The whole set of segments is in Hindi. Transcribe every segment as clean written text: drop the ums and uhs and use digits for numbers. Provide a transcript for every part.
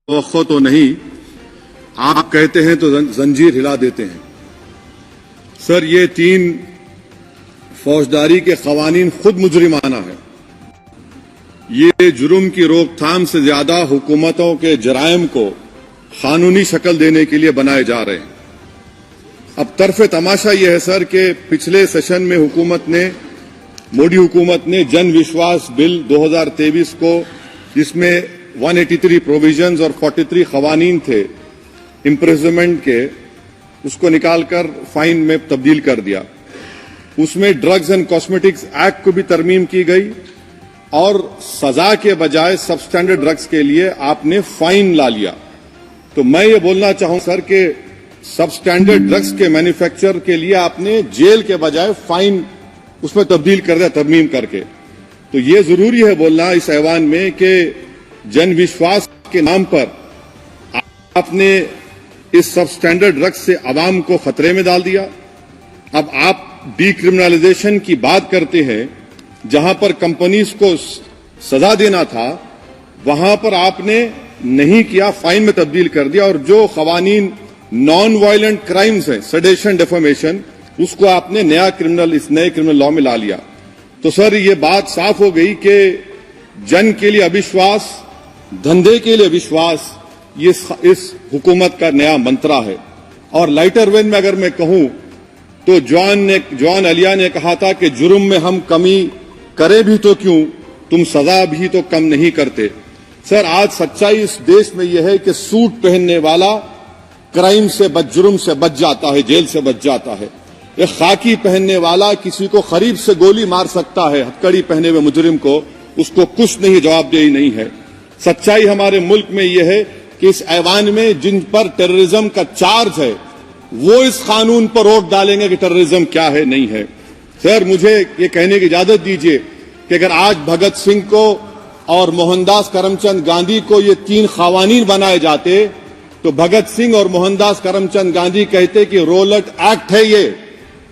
तवक्को तो नहीं, आप कहते हैं तो जंजीर हिला देते हैं। सर, ये 3 फौजदारी के कवानीन खुद मुजरिमाना है। ये जुर्म की रोकथाम से ज्यादा हुकूमतों के जराइम को कानूनी शक्ल देने के लिए बनाए जा रहे हैं। अब तरफे तमाशा यह है सर कि पिछले सेशन में मोदी हुकूमत ने जन विश्वास बिल 2023 को, जिसमें 183 प्रोविजंस और 43 कवानीन थे इम्प्रिजनमेंट के, उसको निकालकर फाइन में तब्दील कर दिया। उसमें ड्रग्स एंड कॉस्मेटिक्स एक्ट को भी तरमीम की गई और सजा के बजाय सबस्टैंडर्ड ड्रग्स के लिए आपने फाइन ला लिया। तो मैं ये बोलना चाहूं सर कि सबस्टैंडर्ड ड्रग्स के मैन्युफैक्चर के लिए आपने जेल के बजाय फाइन उसमें तब्दील कर दिया तरमीम करके। तो ये जरूरी है बोलना इस ऐवान में कि जन विश्वास के नाम पर आपने इस सबस्टैंडर्ड ड्रग्स से आवाम को खतरे में डाल दिया। अब आप डीक्रिमिनलाइजेशन की बात करते हैं, जहां पर कंपनीज को सजा देना था वहां पर आपने नहीं किया, फाइन में तब्दील कर दिया। और जो कवानीन नॉन वायलेंट क्राइम्स हैं, सेडेशन, डेफेमेशन, उसको आपने इस नए क्रिमिनल लॉ में ला लिया। तो सर, ये बात साफ हो गई कि जन के लिए अविश्वास, धंधे के लिए विश्वास, ये इस हुकूमत का नया मंत्रा है। और लाइटर वेन में अगर मैं कहूं तो जॉन अलिया ने कहा था कि जुर्म में हम कमी करें भी तो क्यों, तुम सजा भी तो कम नहीं करते। सर, आज सच्चाई इस देश में यह है कि सूट पहनने वाला क्राइम से जुर्म से बच जाता है, जेल से बच जाता है। एक खाकी पहनने वाला किसी को करीब से गोली मार सकता है, हथकड़ी पहने हुए मुजरिम को, उसको कुछ नहीं, जवाबदेही नहीं है। सच्चाई हमारे मुल्क में यह है कि इस ऐवान में जिन पर टेररिज्म का चार्ज है वो इस कानून पर वोट डालेंगे कि टेररिज्म क्या है, नहीं है। सर, मुझे ये कहने की इजाजत दीजिए कि अगर आज भगत सिंह को और मोहनदास करमचंद गांधी को ये 3 कवानीन बनाए जाते तो भगत सिंह और मोहनदास करमचंद गांधी कहते कि रोलट एक्ट है,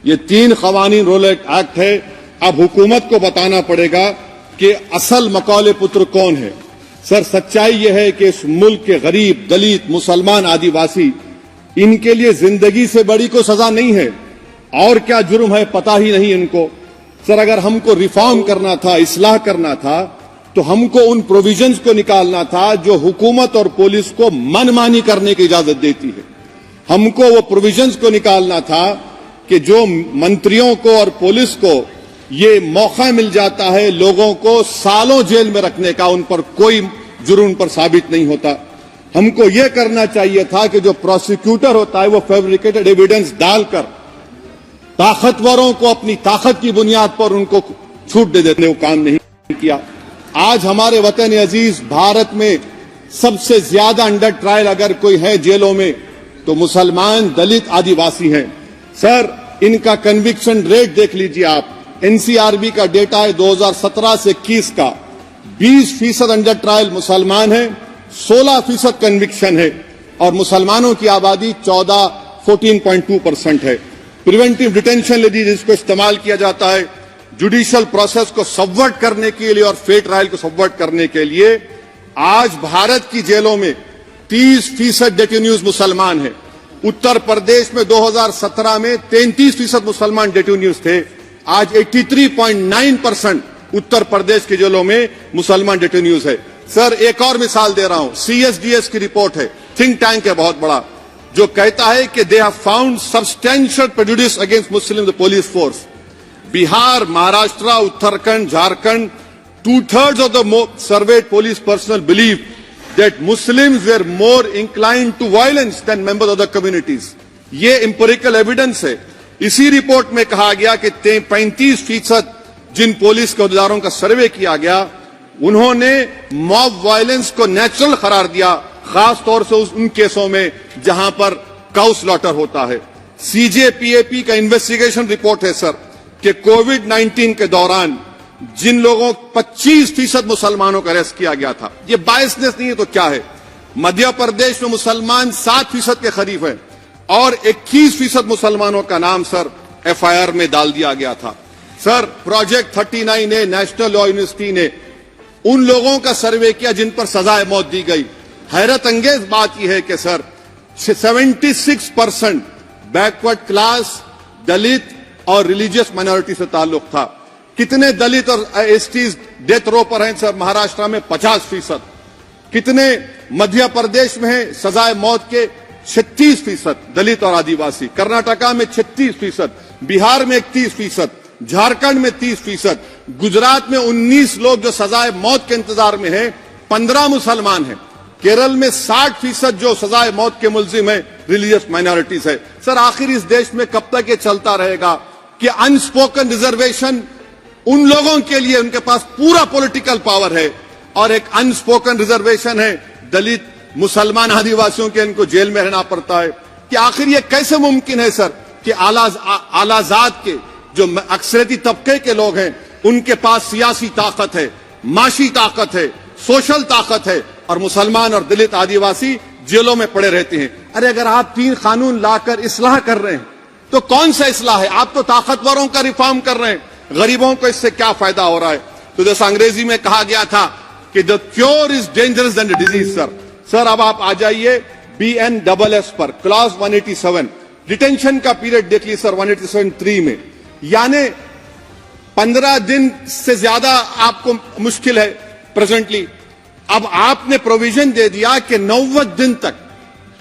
ये 3 कवानीन रोलट एक्ट है। अब हुकूमत को बताना पड़ेगा कि असल मकौले पुत्र कौन है। सर, सच्चाई यह है कि इस मुल्क के गरीब, दलित, मुसलमान, आदिवासी, इनके लिए जिंदगी से बड़ी कोई सजा नहीं है। और क्या जुर्म है पता ही नहीं इनको। सर, अगर हमको रिफॉर्म करना था, इस्लाह करना था, तो हमको उन प्रोविजंस को निकालना था जो हुकूमत और पुलिस को मनमानी करने की इजाजत देती है। हमको वो प्रोविजंस को निकालना था कि जो मंत्रियों को और पुलिस को ये मौका मिल जाता है लोगों को सालों जेल में रखने का, उन पर कोई जुर्म पर साबित नहीं होता। हमको ये करना चाहिए था कि जो प्रोसिक्यूटर होता है वो फैब्रिकेटेड एविडेंस डालकर ताकतवरों को अपनी ताकत की बुनियाद पर उनको छूट दे देते, वो काम नहीं किया। आज हमारे वतन अजीज भारत में सबसे ज्यादा अंडर ट्रायल अगर कोई है जेलों में तो मुसलमान, दलित, आदिवासी हैं। सर, इनका कन्विक्शन रेट देख लीजिए आप। एनसीआरबी का डेटा है 2017 से 21 का, 20% अंडर ट्रायल मुसलमान है, 16% कन्विक्शन है और मुसलमानों की आबादी 14.2% है। प्रिवेंटिव डिटेंशन ले लीजिए, जिसको इस्तेमाल किया जाता है जुडिशियल प्रोसेस को सबवर्ट करने के लिए और फेयर ट्रायल को सबवर्ट करने के लिए। आज भारत की जेलों में 30% डेटेन्यूज मुसलमान है। उत्तर प्रदेश में 2017 में 33% मुसलमान डेटेन्यूज थे। आज 83.9% उत्तर प्रदेश की जेलों में मुसलमान डेटेन्यूज है। सर, एक और मिसाल दे रहा हूं, CSDS की रिपोर्ट है, थिंक टैंक है बहुत बड़ा, जो कहता है कि they have found substantial prejudice against Muslim police force. Bihar, Maharashtra, Uttarakhand, Jharkhand, 2/3 of the surveyed police personnel believe that Muslims were more inclined to violence than members of the communities. ये empirical evidence है। इसी रिपोर्ट में कहा गया कि 35% जिन पुलिस के अहदेदारों का सर्वे किया गया उन्होंने मॉब वायलेंस को नेचुरल करार दिया, खास तौर से उन केसों में जहां पर काउ स्लॉटर होता है। CJPAP का इन्वेस्टिगेशन रिपोर्ट है सर कि कोविड-19 के दौरान जिन लोगों 25% मुसलमानों का अरेस्ट किया गया था, ये बायसनेस नहीं है तो क्या है। मध्य प्रदेश में मुसलमान 7% के करीब है और 21% मुसलमानों का नाम सर FIR में डाल दिया गया था। सर, प्रोजेक्ट 39 ने, नेशनल लॉ यूनिवर्सिटी ने उन लोगों का सर्वे किया जिन पर सजाए मौत दी गई। हैरत अंगेज बात यह है कि सर 76% बैकवर्ड क्लास, दलित और रिलीजियस माइनॉरिटी से ताल्लुक था। कितने दलित और एसटीज डेथ रो पर हैं सर? महाराष्ट्र में 50%। कितने मध्य प्रदेश में है सजाए मौत के? 36% दलित और आदिवासी। कर्नाटका में 36%, बिहार में 31%, झारखंड में 30%, गुजरात में 19 लोग जो सजाए मौत के इंतजार में हैं, 15 मुसलमान हैं। केरल में 60% जो सजाए मौत के मुल्जिम है रिलीजियस माइनॉरिटीज है। सर आखिर इस देश में कब तक ये चलता रहेगा कि अनस्पोकन रिजर्वेशन उन लोगों के लिए, उनके पास पूरा पॉलिटिकल पावर है, और एक अनस्पोकन रिजर्वेशन है दलित, मुसलमान, आदिवासियों के, इनको जेल में रहना पड़ता है। कि आखिर ये कैसे मुमकिन है सर कि आलाजात के जो अक्सरियती तबके के लोग हैं उनके पास सियासी ताकत है, माशी ताकत है, सोशल ताकत है, और मुसलमान और दलित आदिवासी जेलों में पड़े रहते हैं। अरे अगर आप 3 कानून लाकर इस्लाह कर रहे हैं तो कौन सा इस्लाह है? आप तो ताकतवरों का रिफॉर्म कर रहे हैं, गरीबों को इससे क्या फायदा हो रहा है? तो जैसा अंग्रेजी में कहा गया था कि the cure is dangerous than the disease. Sir अब आप आ जाइए BNSS पर, क्लॉज 187, डिटेंशन का पीरियड देख लीजिए सर 187(3) में, यानी 15 दिन से ज्यादा आपको मुश्किल है प्रेजेंटली। अब आपने प्रोविजन दे दिया कि 90 दिन तक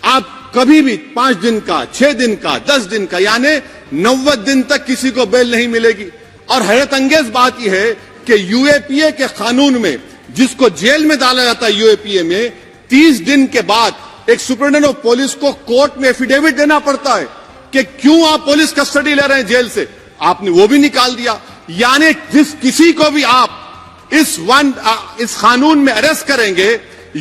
आप कभी भी 5 दिन का, 6 दिन का, 10 दिन का, यानी 90 दिन तक किसी को बेल नहीं मिलेगी। और हैरत अंगेज बात यह है कि UAPA के कानून में जिसको जेल में डाला जाता है UAPA में, 30 दिन के बाद एक सुपरिटेंडेंट ऑफ पुलिस को कोर्ट में एफिडेविट देना पड़ता है कि क्यों आप पुलिस कस्टडी ले रहे हैं जेल से। आपने वो भी निकाल दिया। यानी जिस किसी को भी आप इस कानून में अरेस्ट करेंगे,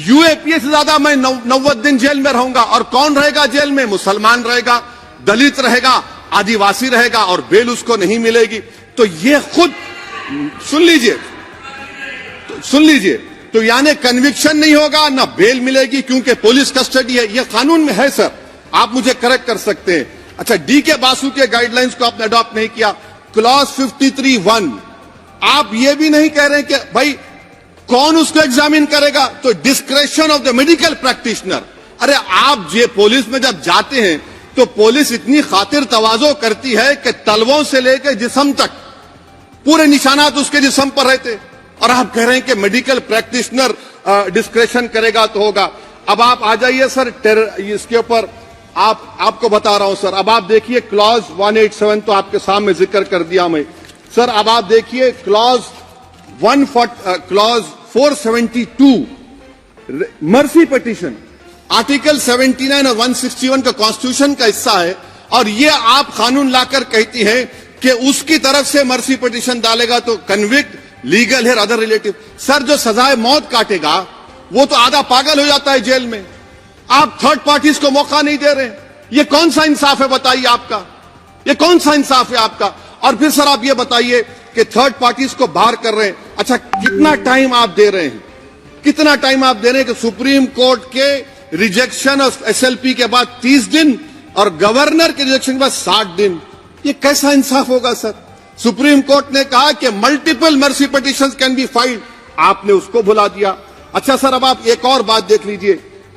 UAPA से ज्यादा मैं 90 दिन जेल में रहूंगा। और कौन रहेगा जेल में? मुसलमान रहेगा, दलित रहेगा, आदिवासी रहेगा, और बेल उसको नहीं मिलेगी। तो ये खुद सुन लीजिए, तो यानी कन्विक्शन नहीं होगा, ना बेल मिलेगी, क्योंकि पुलिस कस्टडी है। ये कानून में है सर, आप मुझे करेक्ट कर सकते हैं। अच्छा, DK बासु के गाइडलाइंस को आपने अडॉप्ट नहीं किया। क्लॉज 53(1), आप ये भी नहीं कह रहे कि भाई कौन उसको एग्जामिन करेगा? तो discretion of the medical practitioner. अरे आप ये पुलिस में जब जाते हैं तो पुलिस इतनी खातिर तवाज़ो करती है कि तलवों से लेकर जिस्म तक पूरे निशानात उसके जिस्म पर रहते, और आप कह रहे हैं कि मेडिकल प्रैक्टिशनर डिस्क्रेशन करेगा तो होगा। अब आप आ जाइए सर इसके ऊपर, आपको बता रहा हूं सर। अब आप देखिए क्लॉज 187 तो आपके सामने जिक्र कर दिया मैं सर। अब आप देखिए क्लॉज 472 मर्सी पिटीशन, आर्टिकल 79 और 161 का कॉन्स्टिट्यूशन का हिस्सा है, और ये आप कानून लाकर कहती हैं कि उसकी तरफ से मर्सी पिटीशन डालेगा तो कन्विक्ट, लीगल है, अदर रिलेटिव। सर जो सजाए मौत काटेगा वो तो आधा पागल हो जाता है जेल में। आप थर्ड पार्टीज को मौका नहीं दे रहे। ये कौन सा इंसाफ है बताइए आपका? ये कौन सा इंसाफ है आपका? और फिर सर आप ये बताइए कि थर्ड पार्टीज को बाहर कर रहे हैं। अच्छा, कितना टाइम आप दे रहे हैं? कितना टाइम आप दे रहे हैं कि सुप्रीम कोर्ट के रिजेक्शन और SLP के बाद 30 दिन और गवर्नर के रिजेक्शन के बाद 60 दिन? ये कैसा इंसाफ होगा सर? सुप्रीम कोर्ट ने कहा कि multiple mercy petitions can be filed, आपने उसको भुला दिया। अच्छा सर, अब आप एक और बात देख लीजिए,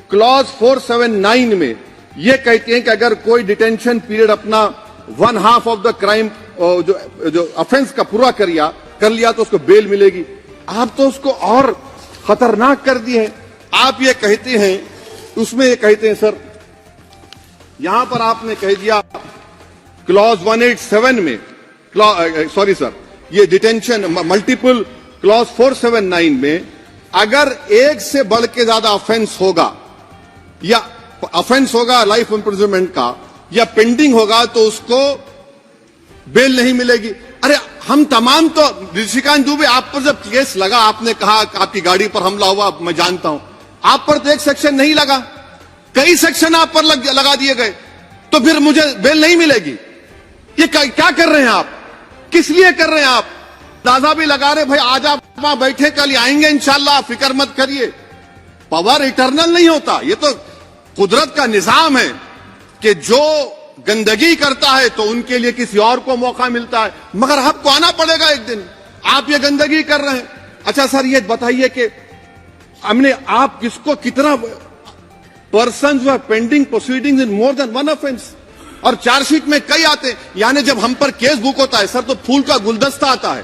क्लॉज 479 में ये कहते हैं कि अगर कोई डिटेंशन पीरियड अपना 1/2 ऑफ द क्राइम जो ऑफेंस का पूरा कर लिया तो उसको बेल मिलेगी। आप तो उसको और खतरनाक कर दिए हैं। आप ये कहते हैं, उसमें ये कहते हैं सर, यहां पर आपने कह दिया क्लॉज 187 में, सॉरी सर, ये डिटेंशन मल्टीपल क्लॉज 479 में अगर एक से बढ़ के ज्यादा ऑफेंस होगा, या ऑफेंस होगा लाइफ इंप्रिजनमेंट का, या पेंडिंग होगा तो उसको बेल नहीं मिलेगी। अरे हम तमाम तो, ऋषिकांत दुबे आप पर जब केस लगा, आपने कहा आपकी गाड़ी पर हमला हुआ, मैं जानता हूं, आप पर तो एक सेक्शन नहीं लगा, कई सेक्शन आप पर लगा दिए गए, तो फिर मुझे बेल नहीं मिलेगी। ये क्या कर रहे हैं आप? किस लिए कर रहे हैं आप? दादा भी लगा रहे, भाई आज आप वहां बैठे, कल आएंगे इंशाल्लाह, फिक्र मत करिए। पावर इटर्नल नहीं होता, ये तो कुदरत का निजाम है कि जो गंदगी करता है तो उनके लिए किसी और को मौका मिलता है, मगर आपको आना पड़ेगा एक दिन। आप ये गंदगी कर रहे हैं। अच्छा सर, ये बताइए कि हमने आप किसको कितना persons who have pending proceedings in more than one offence, और चार्जशीट में कई आते हैं। यानी जब हम पर केस बुक होता है सर तो फूल का गुलदस्ता आता है,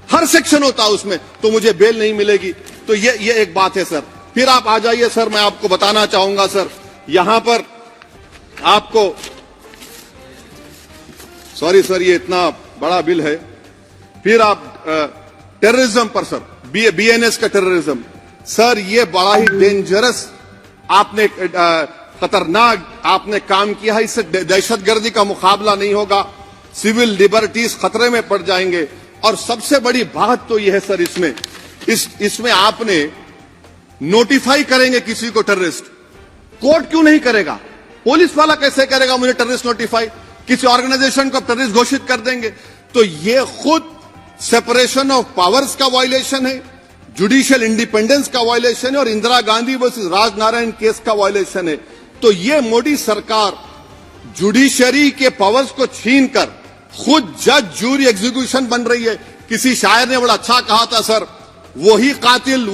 हर सेक्शन होता है उसमें, तो मुझे बेल नहीं मिलेगी। तो ये एक बात है सर। फिर आप आ जाइए सर, मैं आपको बताना चाहूंगा सर, यहां पर आपको, सॉरी सर ये इतना बड़ा बिल है। फिर आप टेररिज्म पर सर, बीएनएस का टेररिज्म सर, ये बड़ा ही डेंजरस आपने खतरनाक आपने काम किया है। इससे दहशतगर्दी का मुकाबला नहीं होगा, सिविल लिबर्टीज खतरे में पड़ जाएंगे। और सबसे बड़ी बात तो यह है सर, इसमें आपने नोटिफाई करेंगे किसी को टेररिस्ट, कोर्ट क्यों नहीं करेगा? पुलिस वाला कैसे करेगा मुझे टेररिस्ट नोटिफाई? किसी ऑर्गेनाइजेशन को टेररिस्ट घोषित कर देंगे। तो यह खुद सेपरेशन ऑफ पावर्स का वायलेशन है, जुडिशियल इंडिपेंडेंस का वायलेशन है, और इंदिरा गांधी वर्सेस राजनारायण केस का वायलेशन है। तो यह मोदी सरकार जुडिशरी के पावर्स को छीनकर खुद जज जूरी एग्जीक्यूशन बन रही है। किसी शायर ने बड़ा अच्छा कहा था सर, वही कातिल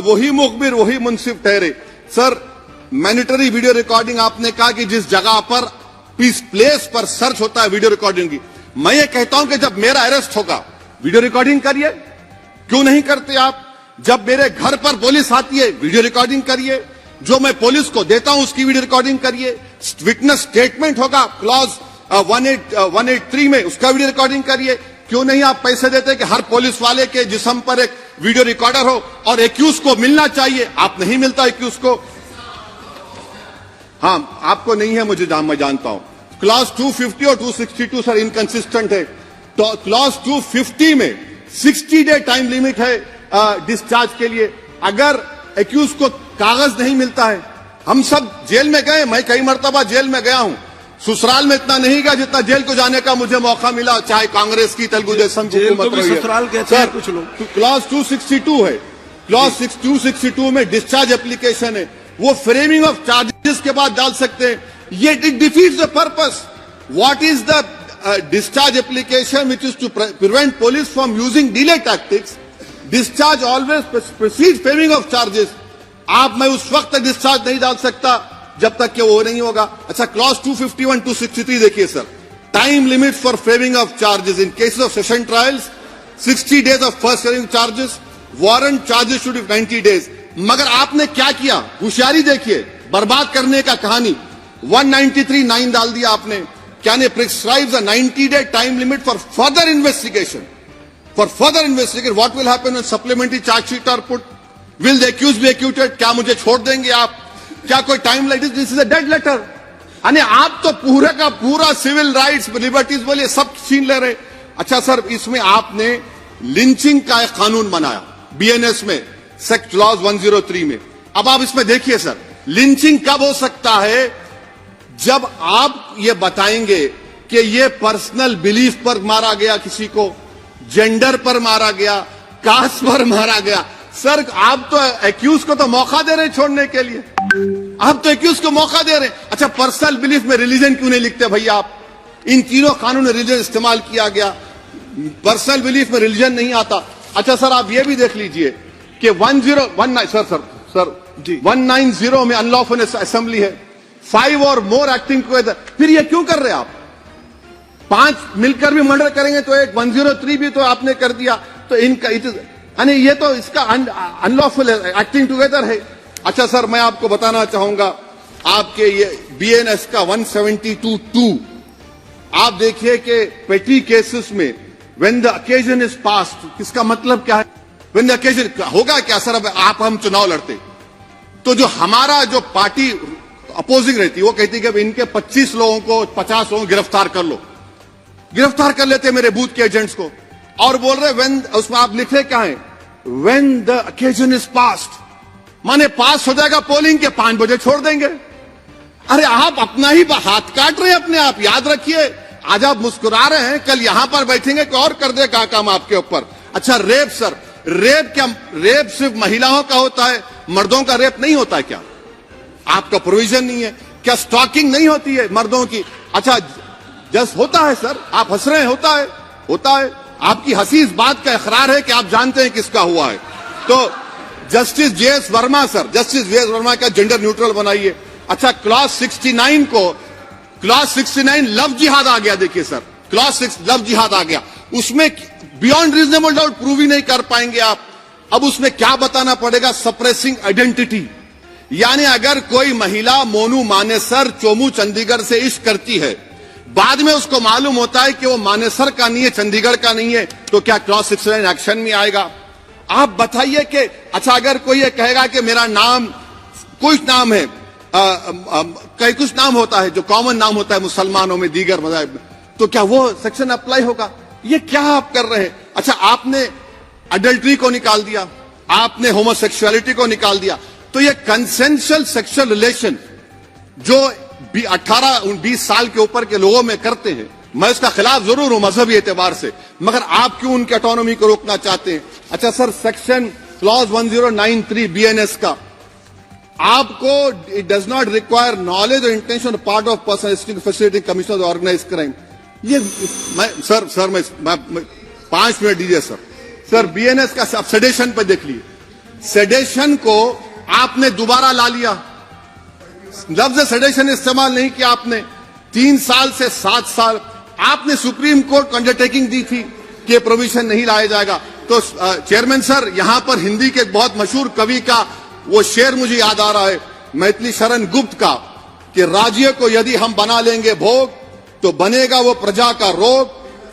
वही मुखबिर वही मुंसिफ ठहरे। सर मैंडेटरी वीडियो रिकॉर्डिंग आपने कहा कि जिस जगह पर इस प्लेस पर सर्च होता है वीडियो रिकॉर्डिंग की, मैं ये कहता हूं कि जब मेरा अरेस्ट होगा वीडियो रिकॉर्डिंग करिए, क्यों नहीं करते आप? जब मेरे घर पर पुलिस आती है वीडियो रिकॉर्डिंग करिए, जो मैं पुलिस को देता हूं उसकी वीडियो रिकॉर्डिंग करिए, विटनेस स्टेटमेंट होगा क्लॉज 183 में, उसका वीडियो रिकॉर्डिंग करिए। क्यों नहीं आप पैसे देते कि हर पुलिस वाले के जिस्म पर एक वीडियो रिकॉर्डर हो, और एक्यूज को मिलना चाहिए, आप नहीं मिलता एक्यूज को। हाँ आपको नहीं है, मैं जानता हूं। क्लॉज 250 और 262 सर इनकंसिस्टेंट है। तो क्लॉज 250 में 60 डे टाइम लिमिट है डिस्चार्ज के लिए। अगर एक्यूज को कागज नहीं मिलता है, हम सब जेल में गए, मैं कई मरतबा जेल में गया हूं, ससुराल में इतना नहीं गया जितना जेल को जाने का मुझे मौका मिला, चाहे कांग्रेस की तेलुगु देशम की हुकूमत रही है। ससुराल कहते हैं कुछ लोग। क्लॉज 262 है, क्लॉज 262 में डिस्चार्ज एप्लीकेशन है, वो फ्रेमिंग ऑफ चार्जेस के बाद डाल सकते हैं। ये it defeats the purpose. What is the discharge application which is to prevent police from using delay tactics? Discharge always precedes framing of charges. आप मैं उस वक्त तक डिस्चार्ज नहीं डाल सकता जब तक कि वो नहीं होगा। अच्छा क्लॉज 251 263 देखिए sir, time limit for framing of charges in cases of session trials 60 days of first hearing charges, warrant charges should be 90 days। मगर आपने क्या किया, होशियारी देखिए, बर्बाद करने का कहानी। 193(9) डाल दिया आपने, क्या ने prescribes a 90-day time limit for further investigation. For further investigation what will happen when supplementary chargesheet are put? Will the accused be acquitted? क्या मुझे छोड़ देंगे आप? क्या कोई time light? This is a dead letter. यानी आप तो पूरे का पूरा सिविल राइट्स लिबर्टीज बोलिए सब छीन ले रहे। अच्छा सर, इसमें आपने लिंचिंग का एक कानून बनाया बीएनएस में, सेक्ट क्लॉज 103 में। अब आप इसमें देखिए सर, लिंचिंग कब हो सकता है? जब आप ये बताएंगे कि ये पर्सनल बिलीफ पर मारा गया, किसी को जेंडर पर मारा गया, कास्ट पर मारा गया। सर आप तो एक्यूज को तो मौका दे रहे हैं छोड़ने के लिए, आप तो एक्यूज को मौका दे रहे हैं। अच्छा पर्सनल बिलीफ में रिलीजन क्यों नहीं लिखते भैया आप? इन तीनों कानून में रिलीजन इस्तेमाल किया गया, पर्सनल बिलीफ में रिलीजन नहीं आता। अच्छा सर आप ये भी देख लीजिए कि 1019 सर 190 में अनलॉफुल असेंबली है, 5 और मोर एक्टिंग टुगेदर। फिर ये क्यों कर रहे हैं आप? 5 मिलकर भी मर्डर करेंगे तो एक 103 भी तो आपने कर दिया। तो इनका यानी ये तो इसका अनलॉफुल एक्टिंग टुगेदर है। अच्छा सर मैं आपको बताना चाहूंगा, आपके ये बीएनएस का 172(2) आप देखिए कि पेटी केसेस में when the occasion is passed, इसका मतलब क्या है? व्हेन द ओकेजन होगा क्या सर? अब आप हम चुनाव लड़ते तो जो हमारा जो पार्टी अपोजिंग रहती है वो कहती कि अब इनके 25 लोगों को 50 लोगों को गिरफ्तार कर लो, गिरफ्तार कर लेते मेरे बूथ के एजेंट्स को, और बोल रहे व्हेन, उसमें आप लिख रहे क्या है? When the occasion is passed, माने पास हो जाएगा पोलिंग के 5 बजे छोड़ देंगे। अरे आप अपना ही हाथ काट रहे हैं अपने आप, याद रखिए। आज आप मुस्कुरा रहे हैं, कल यहां पर बैठेंगे कोई और कर देगा काम आपके ऊपर। अच्छा रेप सर, रेप क्या? रेप सिर्फ महिलाओं का होता है, मर्दों का रेप नहीं होता है क्या? आपका प्रोविजन नहीं है क्या? स्टॉकिंग नहीं होती है मर्दों की? अच्छा जस्ट होता है सर, आप हंस रहे हैं, होता है। आपकी हंसी इस बात का इकरार है कि आप जानते हैं किसका हुआ है। तो justice JS Verma sir, justice JS Verma का जेंडर न्यूट्रल बनाइए। अच्छा, क्लॉज 69 को, क्लॉज 69 लव जिहाद आ गया। देखिए सर, क्लॉज 6 लव जिहाद आ गया, उसमें बियॉन्ड रीजनेबल डाउट प्रूव ही नहीं कर पाएंगे आप। अब उसमें क्या बताना पड़ेगा? सप्रेसिंग आइडेंटिटी, यानी अगर कोई महिला मोनू मानेसर चोमू चंडीगढ़ से इश्क करती है, बाद में उसको मालूम होता है कि वो मानेसर का नहीं है, चंडीगढ़ का नहीं है, तो क्या क्लॉज 69 एक्शन में आएगा? आप बताइए कि अच्छा, अगर कोई ये कहेगा कि मेरा नाम कुछ नाम है, कई कुछ नाम होता है जो कॉमन नाम होता है मुसलमानों में, दीगर मज़ाहिब में, तो क्या वो सेक्शन अप्लाई होगा? ये क्या आप कर रहे हैं? अच्छा, आपने अडल्ट्री को निकाल दिया, आपने होमोसेक्सुअलिटी को निकाल दिया, तो ये कंसेंशुअल सेक्सुअल रिलेशन जो 18-20 साल के ऊपर के लोगों में करते हैं, मैं इसका खिलाफ जरूर हूं मजहबी एतबार से, मगर आप क्यों उनकी ऑटोनॉमी को रोकना चाहते हैं? अच्छा सर, सेक्शन क्लॉज 1093 बीएनएस का, आपको it does not require knowledge और intention part of person facility commission organize crime. ये मैं 5 मिनट दीजिए सर। सर बीएनएस का आप सेडेशन पे देख लिए, सेडेशन को आपने दोबारा ला लिया, लफ्ज सेडेशन इस्तेमाल नहीं किया आपने। 3 साल से 7 साल आपने सुप्रीम कोर्ट को अंडरटेकिंग दी थी कि प्रोविजन नहीं लाया जाएगा। तो चेयरमैन सर, यहां पर हिंदी के एक बहुत मशहूर कवि का वो शेर मुझे याद आ रहा है, मैथिली शरण गुप्त का, कि राज्य को यदि हम बना लेंगे भोग तो बनेगा वो प्रजा का रोग,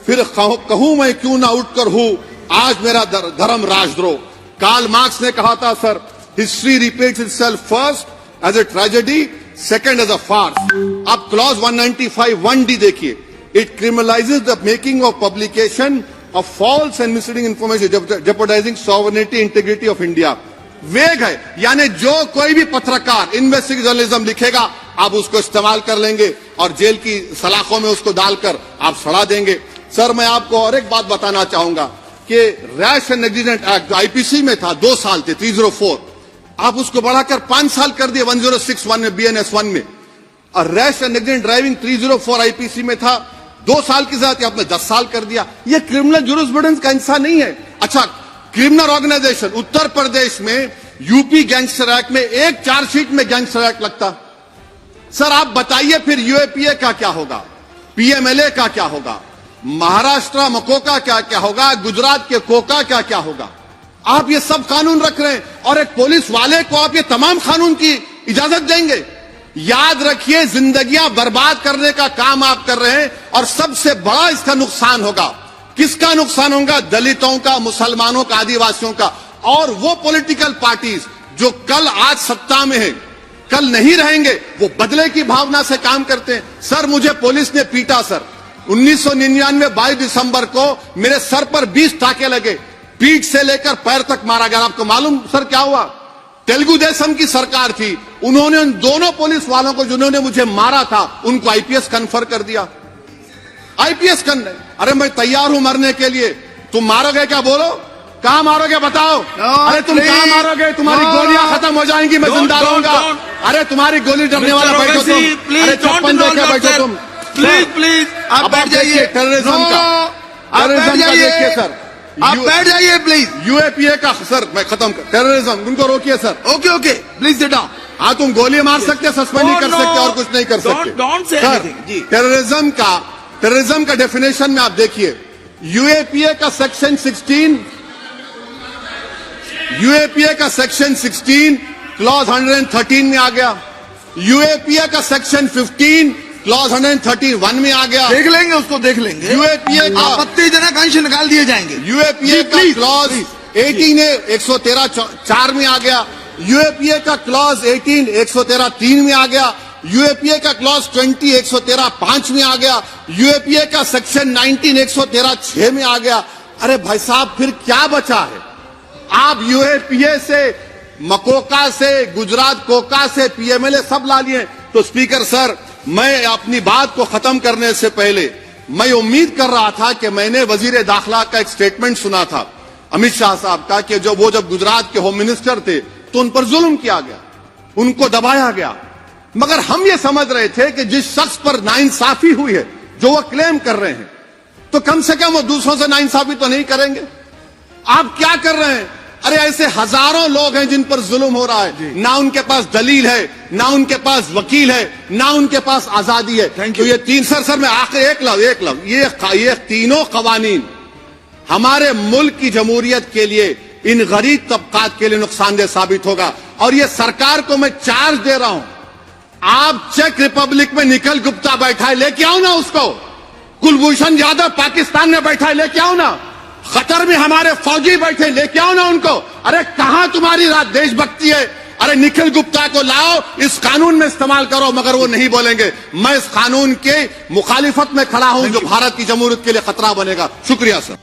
फिर कहूं मैं क्यों ना उठकर हूं आज मेरा धर्म राजद्रोह। कार्ल मार्क्स ने कहा था sir, history repeats itself first as a tragedy, second as a farce. अब क्लॉज 195 1D देखिए, it criminalises the making of publication of false and misleading information jeopardizing sovereignty integrity of India. Vague है, यानी जो कोई भी पत्रकार इन्वेस्टिगेटिव जर्नलिज्म लिखेगा आप उसको इस्तेमाल कर लेंगे और जेल की सलाखों में उसको डालकर आप सड़ा देंगे। सर मैं आपको और एक बात बताना चाहूंगा कि रैश एंड नेग्लिजेंट एक्ट जो आईपीसी में था 2 साल थे 304, आप उसको बढ़ाकर 5 साल कर दिए 1061 में बीएनएस 1 में। और rash and negligent driving 304 IPC में था 2 साल की सजा, आपने 10 साल कर दिया। यह क्रिमिनल जुरिस्प्रूडेंस का हिस्सा नहीं है। अच्छा, क्रिमिनल ऑर्गेनाइजेशन उत्तर प्रदेश में यूपी गैंगस्टर एक्ट में एक चार्जशीट में गैंगस्टर एक्ट लगता। सर आप बताइए फिर यूएपीए का क्या होगा, पीएमएलए का क्या होगा, महाराष्ट्र मकोका क्या क्या होगा, गुजरात के कोका क्या क्या होगा? आप ये सब कानून रख रहे हैं और एक पुलिस वाले को आप ये तमाम कानून की इजाजत देंगे? याद रखिए, जिंदगियां बर्बाद करने का काम आप कर रहे हैं और सबसे बड़ा इसका नुकसान होगा। किसका नुकसान होगा? दलितों का, मुसलमानों का, आदिवासियों का। और वो पॉलिटिकल पार्टीज जो कल आज सत्ता में है, कल नहीं रहेंगे, वो बदले की भावना से काम करते हैं। सर मुझे पुलिस ने पीटा सर, 1999 22 दिसंबर को मेरे सर पर 20 टाके लगे, पीठ से लेकर पैर तक मारा गया। आपको मालूम सर क्या हुआ? तेलुगु देशम की सरकार थी, उन्होंने उन दोनों पुलिस वालों को जिन्होंने मुझे मारा था उनको आईपीएस कन्फर कर दिया। आईपीएस करने, अरे मैं तैयार हूं मरने के लिए, तुम मारोगे क्या? बोलो कहां मारोगे बताओ? अरे तुम कहां मारोगे? तुम्हारी गोलियां खत्म हो जाएंगी, मैं जिंदा रहूंगा। अरे तुम्हारी गोली डरने वाला बैठो तुम, अरे चप्पन देके बैठो तुम। प्लीज आप बैठ जाइए। टेररिज्म का देखिए सर, आप बैठ जाइए प्लीज। यूएपीए का सर मैं खत्म कर, टेररिज्म उनको रोकिए sir. Okay please sit down. हाँ तुम गोली मार सकते, सस्पेंड नहीं कर सकते और कुछ नहीं कर सकते। टेररिज्म का डेफिनेशन में आप देखिए, यूएपीए का सेक्शन 16, यूएपीए का सेक्शन 16 क्लॉज 113 में आ गया, यूएपीए का सेक्शन 15 क्लॉज 131 में आ गया। देख लेंगे उसको, देख लेंगे। यूएपीए का आपत्तिजनक अंश निकाल दिए जाएंगे। यूएपीए का क्लॉज 18 113 4 में आ गया, यूएपीए का क्लॉज 18 113 3 में आ गया, यूएपीए का क्लॉज 20 113 5 में आ गया, यूएपीए का सेक्शन 19 113 6 में आ गया। अरे भाई साहब फिर क्या बचा है? आप यूएपीए से, मकोका से, गुजरात कोका से, पीएमएलए सब ला लिए। तो स्पीकर सर मैं अपनी बात को खत्म करने से पहले मैं उम्मीद कर रहा था कि मैंने वजीर दाखिला का एक स्टेटमेंट सुना था अमित शाह साहब का कि जब गुजरात के होम मिनिस्टर थे तो उन पर जुल्म किया गया, उनको दबाया गया। मगर हम ये समझ रहे थे कि जिस शख्स पर नाइंसाफी हुई है, जो वो क्लेम कर रहे हैं, तो कम से कम वो दूसरों से नाइंसाफी तो नहीं करेंगे। आप क्या कर रहे हैं? अरे ऐसे हजारों लोग हैं जिन पर जुल्म हो रहा है, ना उनके पास दलील है, ना उनके पास वकील है, ना उनके पास आजादी है। Thank तो you. ये तीन सर मैं आखिर एक लव ये तीनों कवानीन हमारे मुल्क की जमहूरियत के लिए, इन गरीब तबकात के लिए नुकसानदेह साबित होगा। और ये सरकार को मैं चार्ज दे रहा हूं, आप चेक रिपब्लिक में निखिल गुप्ता बैठा है, लेके आओ ना उसको। कुलभूषण यादव पाकिस्तान में बैठा है, लेके आओ ना। कतर में हमारे फौजी बैठे, लेके आओ ना उनको। अरे कहां तुम्हारी देशभक्ति है? अरे निखिल गुप्ता को लाओ, इस कानून में इस्तेमाल करो, मगर वो नहीं बोलेंगे। मैं इस कानून के मुखालिफत में खड़ा हूं जो भारत की जमहूरियत के लिए खतरा बनेगा। शुक्रिया सर।